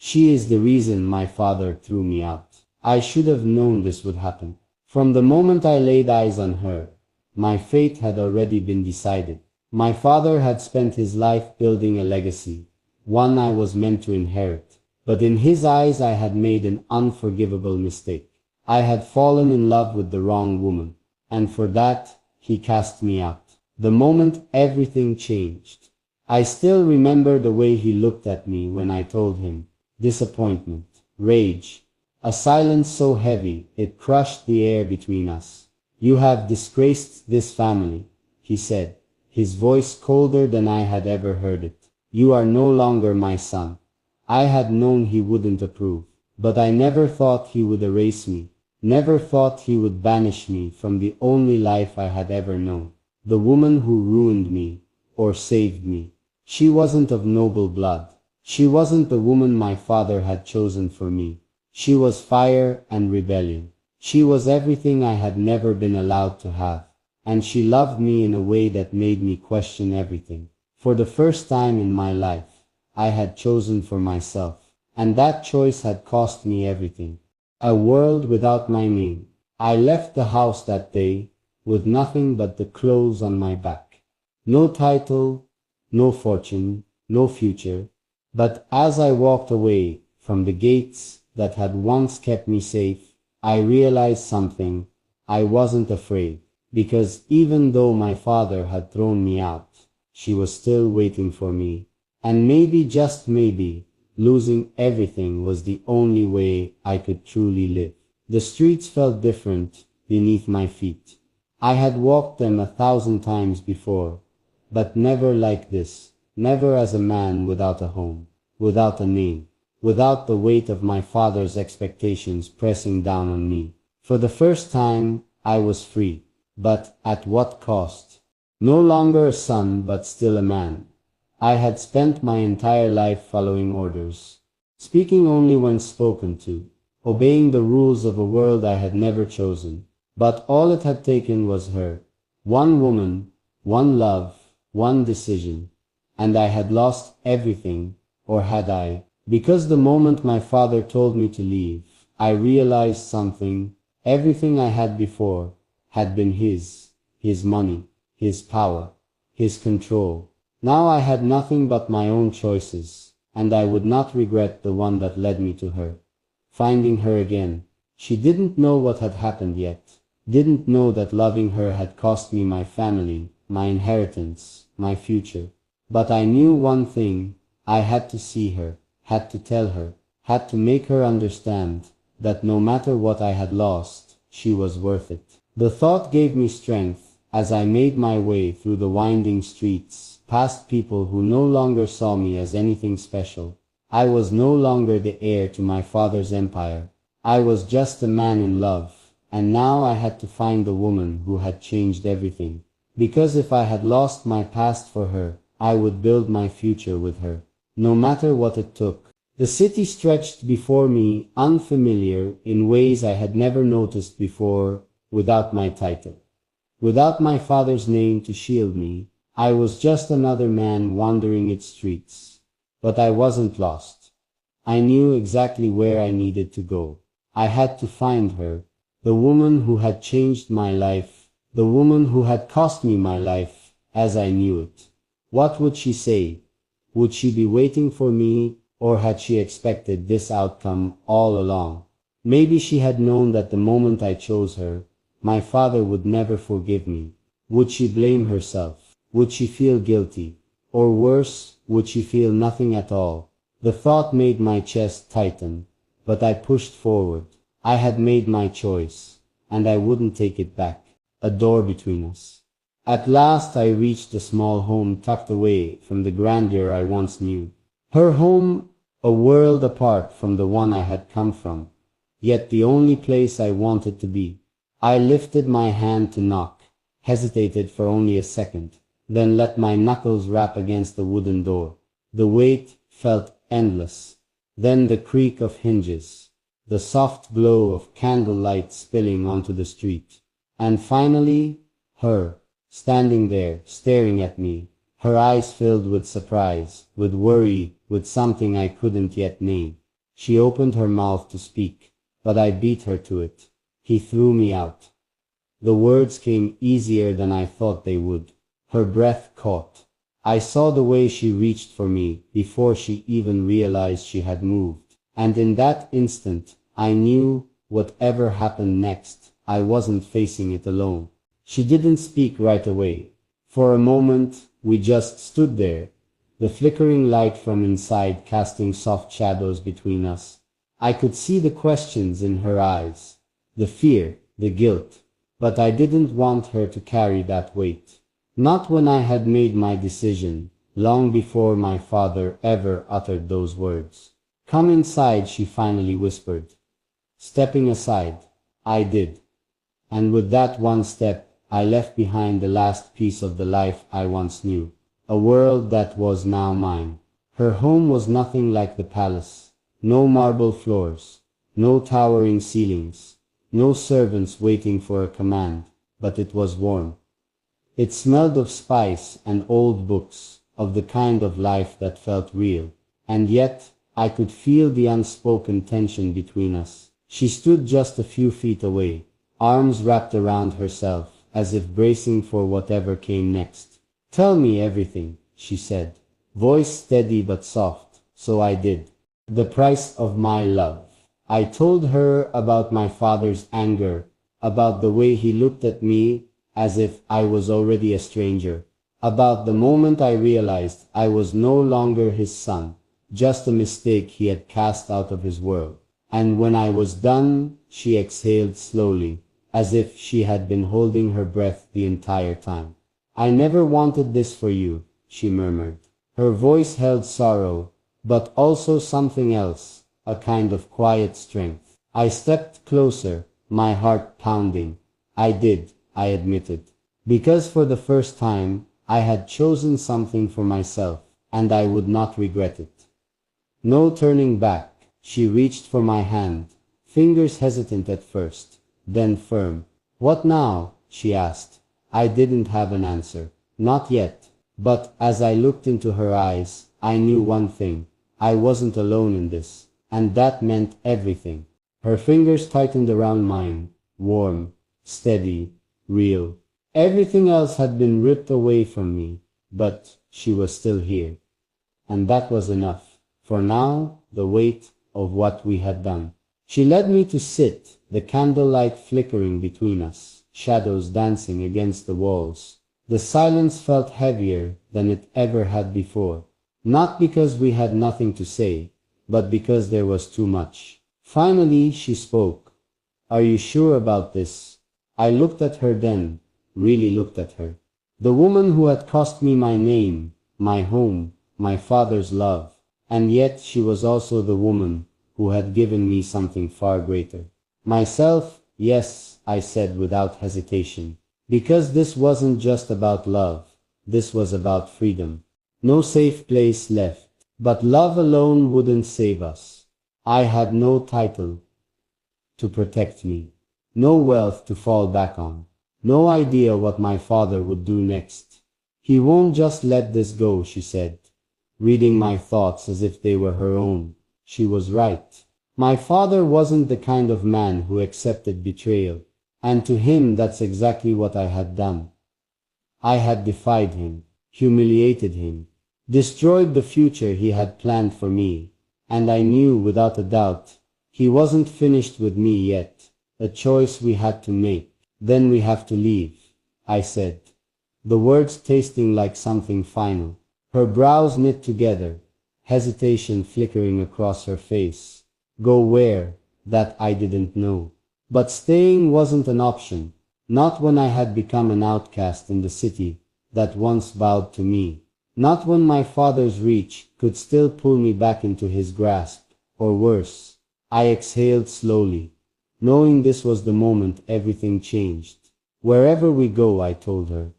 She is the reason my father threw me out. I should have known this would happen. From the moment I laid eyes on her, my fate had already been decided. My father had spent his life building a legacy, one I was meant to inherit. But in his eyes I had made an unforgivable mistake. I had fallen in love with the wrong woman, and for that, he cast me out. The moment everything changed. I still remember the way he looked at me when I told him. Disappointment, rage, a silence so heavy it crushed the air between us. You have disgraced this family, he said, his voice colder than I had ever heard it. You are no longer my son. I had known he wouldn't approve, but I never thought he would erase me, never thought he would banish me from the only life I had ever known. The woman who ruined me, or saved me. She wasn't of noble blood. She wasn't the woman my father had chosen for me. She was fire and rebellion. She was everything I had never been allowed to have, and she loved me in a way that made me question everything. For the first time in my life, I had chosen for myself, and that choice had cost me everything. A world without my name. I left the house that day, with nothing but the clothes on my back. No title, no fortune, no future. But as I walked away from the gates that had once kept me safe, I realized something. I wasn't afraid, because even though my father had thrown me out, she was still waiting for me. And maybe, just maybe, losing everything was the only way I could truly live. The streets felt different beneath my feet. I had walked them 1,000 times before, but never like this, never as a man without a home, without a name, without the weight of my father's expectations pressing down on me. For the first time, I was free, but at what cost? No longer a son, but still a man. I had spent my entire life following orders, speaking only when spoken to, obeying the rules of a world I had never chosen. But all it had taken was her. One woman, one love, one decision. And I had lost everything, or had I? Because the moment my father told me to leave, I realized something. Everything I had before had been his money, his power, his control. Now I had nothing but my own choices, and I would not regret the one that led me to her. Finding her again. She didn't know what had happened yet, didn't know that loving her had cost me my family, my inheritance, my future. But I knew one thing. I had to see her, had to tell her, had to make her understand that no matter what I had lost, she was worth it. The thought gave me strength as I made my way through the winding streets, past people who no longer saw me as anything special. I was no longer the heir to my father's empire. I was just a man in love, and now I had to find the woman who had changed everything. Because if I had lost my past for her, I would build my future with her, no matter what it took. The city stretched before me, unfamiliar in ways I had never noticed before, without my title, without my father's name to shield me. I was just another man wandering its streets. But I wasn't lost. I knew exactly where I needed to go. I had to find her, the woman who had changed my life, the woman who had cost me my life, as I knew it. What would she say? Would she be waiting for me, or had she expected this outcome all along? Maybe she had known that the moment I chose her, my father would never forgive me. Would she blame herself? Would she feel guilty? Or worse, would she feel nothing at all? The thought made my chest tighten, but I pushed forward. I had made my choice, and I wouldn't take it back. A door between us. At last I reached a small home tucked away from the grandeur I once knew. Her home, a world apart from the one I had come from, yet the only place I wanted to be. I lifted my hand to knock, hesitated for only a second, then let my knuckles rap against the wooden door. The weight felt endless. Then the creak of hinges, the soft glow of candlelight spilling onto the street. And finally, her, standing there, staring at me, her eyes filled with surprise, with worry, with something I couldn't yet name. She opened her mouth to speak, but I beat her to it. He threw me out. The words came easier than I thought they would. Her breath caught. I saw the way she reached for me before she even realized she had moved. And in that instant, I knew whatever happened next, I wasn't facing it alone. She didn't speak right away. For a moment, we just stood there, the flickering light from inside casting soft shadows between us. I could see the questions in her eyes, the fear, the guilt, but I didn't want her to carry that weight. Not when I had made my decision, long before my father ever uttered those words. "Come inside," she finally whispered. Stepping aside, I did. And with that one step, I left behind the last piece of the life I once knew. A world that was now mine. Her home was nothing like the palace. No marble floors, no towering ceilings, no servants waiting for a command, but it was warm. It smelled of spice and old books, of the kind of life that felt real. And yet, I could feel the unspoken tension between us. She stood just a few feet away, arms wrapped around herself, as if bracing for whatever came next. "Tell me everything," she said, voice steady but soft. So I did. The price of my love. I told her about my father's anger, about the way he looked at me as if I was already a stranger, about the moment I realized I was no longer his son, just a mistake he had cast out of his world. And when I was done, she exhaled slowly, as if she had been holding her breath the entire time. "I never wanted this for you," she murmured. Her voice held sorrow, but also something else, a kind of quiet strength. I stepped closer, my heart pounding. "I did," I admitted, "because for the first time, I had chosen something for myself, and I would not regret it." No turning back. She reached for my hand, fingers hesitant at first, then firm. "What now?" she asked. I didn't have an answer. Not yet. But as I looked into her eyes, I knew one thing. I wasn't alone in this. And that meant everything. Her fingers tightened around mine, warm, steady, real. Everything else had been ripped away from me, but she was still here. And that was enough. For now, the weight of what we had done. She led me to sit, the candlelight flickering between us, shadows dancing against the walls. The silence felt heavier than it ever had before. Not because we had nothing to say, but because there was too much. Finally, she spoke. "Are you sure about this?" I looked at her then, really looked at her. The woman who had cost me my name, my home, my father's love. And yet she was also the woman who had given me something far greater. "Myself, yes," I said without hesitation. Because this wasn't just about love, this was about freedom. No safe place left. But love alone wouldn't save us. I had no title to protect me, no wealth to fall back on, no idea what my father would do next. "He won't just let this go," she said, reading my thoughts as if they were her own. She was right. My father wasn't the kind of man who accepted betrayal, and to him that's exactly what I had done. I had defied him, humiliated him, destroyed the future he had planned for me, and I knew without a doubt he wasn't finished with me yet. A choice we had to make. "Then we have to leave," I said, the words tasting like something final. Her brows knit together, hesitation flickering across her face. Go where? That I didn't know. But staying wasn't an option, not when I had become an outcast in the city that once bowed to me. Not when my father's reach could still pull me back into his grasp, or worse. I exhaled slowly, knowing this was the moment everything changed. "Wherever we go," I told her,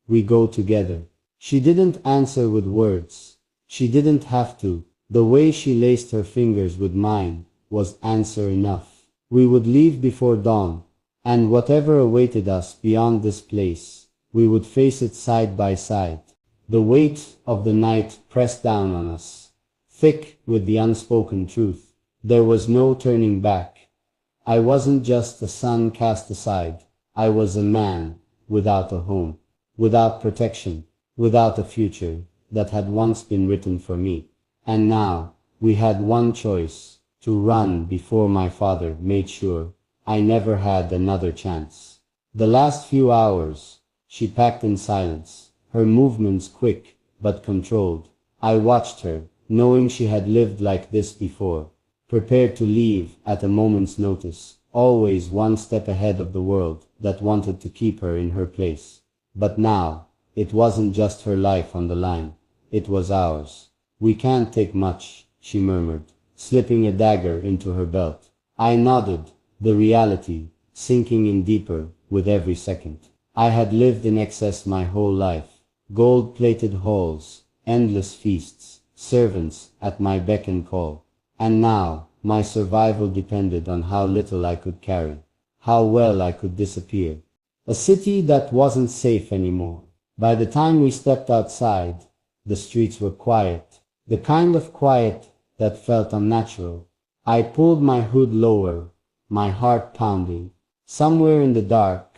"we go together." She didn't answer with words. She didn't have to. The way she laced her fingers with mine was answer enough. We would leave before dawn, and whatever awaited us beyond this place, we would face it side by side. The weight of the night pressed down on us, thick with the unspoken truth. There was no turning back. I wasn't just a son cast aside. I was a man, without a home, without protection, without a future that had once been written for me. And now, we had one choice: to run before my father made sure I never had another chance. The last few hours, she packed in silence, her movements quick but controlled. I watched her, knowing she had lived like this before, prepared to leave at a moment's notice, always one step ahead of the world that wanted to keep her in her place. But now, it wasn't just her life on the line, it was ours. "We can't take much," she murmured, slipping a dagger into her belt. I nodded, the reality sinking in deeper with every second. I had lived in excess my whole life. Gold-plated halls, endless feasts, servants at my beck and call. And now, my survival depended on how little I could carry, how well I could disappear. A city that wasn't safe anymore. By the time we stepped outside, the streets were quiet, the kind of quiet that felt unnatural. I pulled my hood lower, my heart pounding. Somewhere in the dark,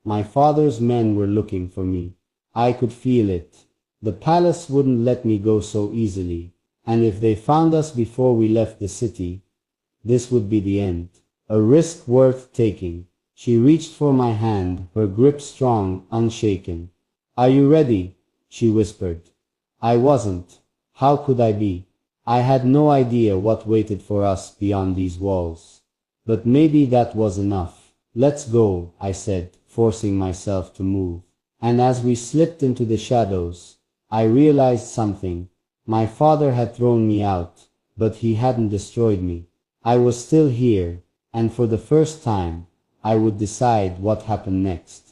my father's men were looking for me. I could feel it. The palace wouldn't let me go so easily, and if they found us before we left the city, this would be the end. A risk worth taking. She reached for my hand, her grip strong, unshaken. "Are you ready?" she whispered. I wasn't. How could I be? I had no idea what waited for us beyond these walls. But maybe that was enough. "Let's go," I said, forcing myself to move. And as we slipped into the shadows, I realized something. My father had thrown me out, but he hadn't destroyed me. I was still here, and for the first time, I would decide what happened next.